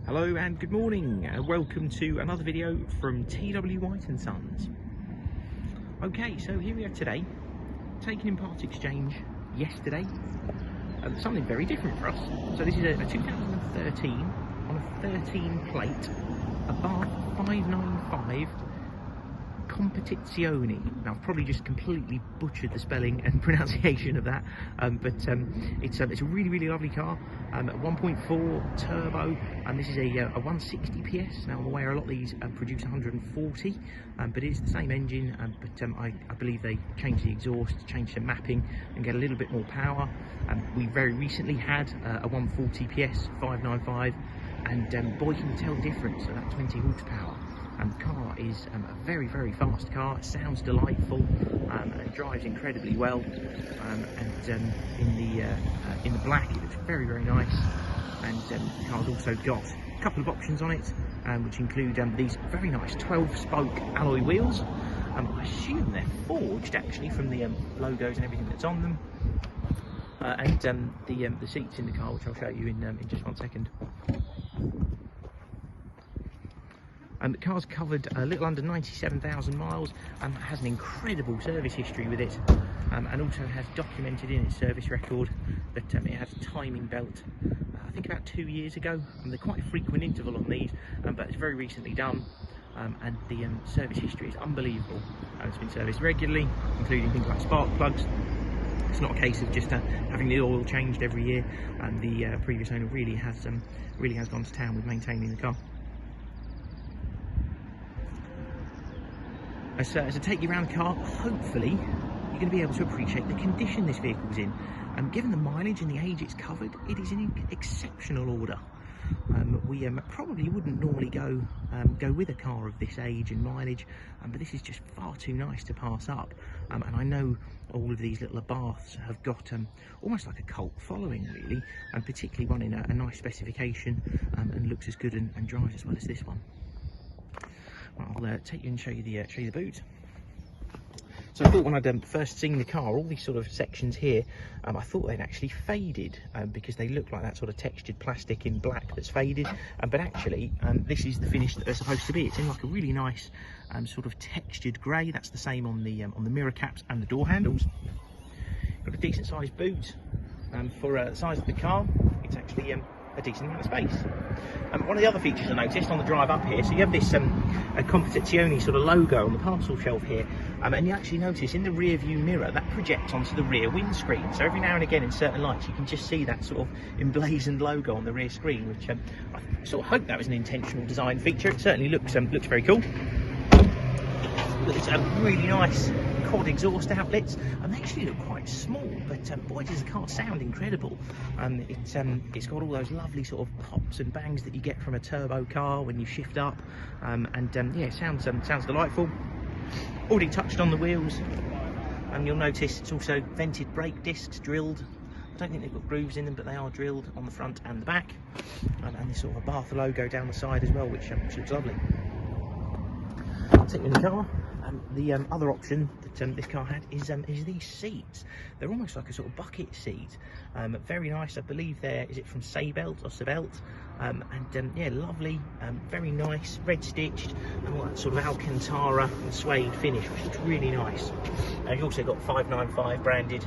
Hello and good morning, welcome to another video from T.W. White & Sons. Okay, so here we are today, taking in part exchange yesterday, something very different for us. So this is a 2013 on a 13 plate Abarth 595 Competizione. Now I've probably just completely butchered the spelling and pronunciation of that, but it's a really lovely car. 1.4 turbo, and this is a 160 PS. Now I'm aware a lot of these produce 140, but it is the same engine, but I believe they changed the exhaust, changed the mapping and get a little bit more power. We very recently had a 140 PS 595, and boy can you tell the difference of that 20 horsepower. The car is a very fast car. It sounds delightful, and it drives incredibly well. In the black, it looks very nice. And the car's also got a couple of options on it, which include these very nice 12-spoke alloy wheels. I assume they're forged actually from the logos and everything that's on them. And the seats in the car, which I'll show you in just one second. The car's covered a little under 97,000 miles and has an incredible service history with it, and also has documented in its service record that it has a timing belt, I think about 2 years ago. They're quite a frequent interval on these, but it's very recently done, and the service history is unbelievable. It's been serviced regularly, including things like spark plugs. It's not a case of just having the oil changed every year, and the previous owner really has gone to town with maintaining the car. As I take you around the car, hopefully you're going to be able to appreciate the condition this vehicle's in. Given the mileage and the age it's covered, it is in exceptional order. We probably wouldn't normally go with a car of this age and mileage, but this is just far too nice to pass up. And I know all of these little Abarths have got almost like a cult following, really, and particularly one in a nice specification, and looks as good and drives as well as this one. I'll take you and show you the boot. So I thought when I'd first seen the car, all these sort of sections here, I thought they'd actually faded, because they look like that sort of textured plastic in black that's faded. But actually, this is the finish that they're supposed to be. It's in like a really nice sort of textured grey. That's the same on the mirror caps and the door handles. Got a decent sized boot. For the size of the car, it's actually a decent amount of space. One of the other features I noticed on the drive up here, so you have this a Competizione sort of logo on the parcel shelf here, and you actually notice in the rear view mirror that projects onto the rear windscreen. So every now and again in certain lights you can just see that sort of emblazoned logo on the rear screen, which I sort of hope that was an intentional design feature. It certainly looks very cool. It's a really nice quad exhaust outlets, and they actually look quite small, but boy does the car sound incredible. It's got all those lovely sort of pops and bangs that you get from a turbo car when you shift up, yeah, it sounds delightful. Already touched on the wheels, and you'll notice it's also vented brake discs drilled. I don't think they've got grooves in them, but they are drilled on the front and the back, and this sort of Abarth logo down the side as well, which looks lovely. I'll take you in the car. The other option that this car had is these seats. They're almost like a sort of bucket seat. Very nice. I believe is it from Sabelt or Sabelt? Yeah, lovely. Very nice. Red stitched, and all that sort of Alcantara and suede finish, which looks really nice. You've also got 595 branded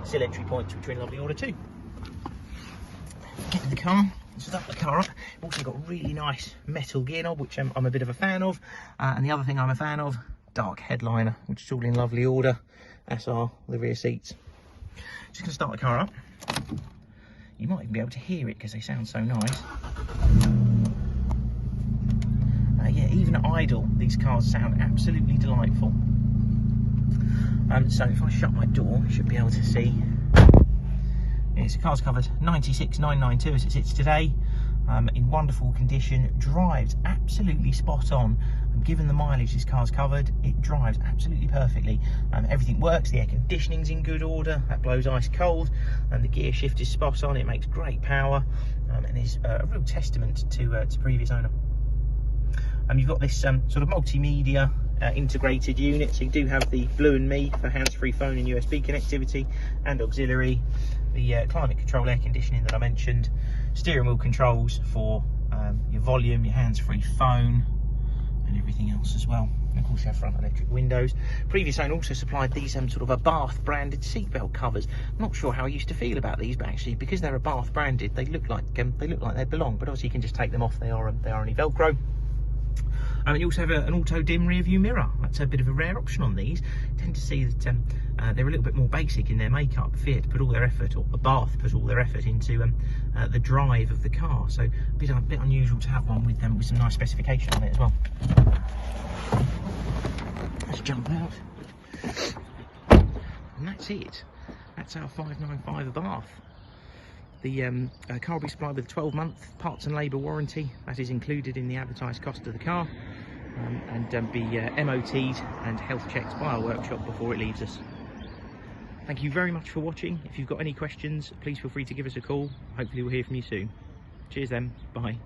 sill entry points, which are in lovely order too. Get in the car. Start the car up. Also got a really nice metal gear knob, which I'm a bit of a fan of. And the other thing I'm a fan of, dark headliner, which is all in lovely order, as are the rear seats. Just going to start the car up. You might even be able to hear it because they sound so nice. Yeah, even at idle, these cars sound absolutely delightful. So if I shut my door, you should be able to see. Yes, the car's covered 96,992 as it sits today, in wonderful condition, drives absolutely spot on. Given the mileage this car's covered, it drives absolutely perfectly. Everything works, the air conditioning's in good order, that blows ice cold, and the gear shift is spot on. It makes great power, and is a real testament to previous owner. You've got this sort of multimedia integrated unit, so you do have the Blue&Me for hands-free phone and USB connectivity and auxiliary, the climate control air conditioning that I mentioned, steering wheel controls for your volume, your hands-free phone, and everything else as well. And of course you have front electric windows. Previous owner also supplied these sort of Abarth branded seatbelt covers. I'm not sure how I used to feel about these, but actually because they're Abarth branded, they look like they belong. But obviously you can just take them off. They are only Velcro. And you also have an auto dim rear view mirror. That's a bit of a rare option on these. You tend to see that they're a little bit more basic in their makeup. Fiat put all their effort, or Abarth put all their effort into the drive of the car. So a bit unusual to have one with some nice specification on it as well. Let's jump out. And that's it. That's our 595 Abarth. The car will be supplied with a 12-month parts and labour warranty. That is included in the advertised cost of the car, and be MOT'd and health checked by our workshop before it leaves us. Thank you very much for watching. If you've got any questions, please feel free to give us a call. Hopefully we'll hear from you soon. Cheers then, bye.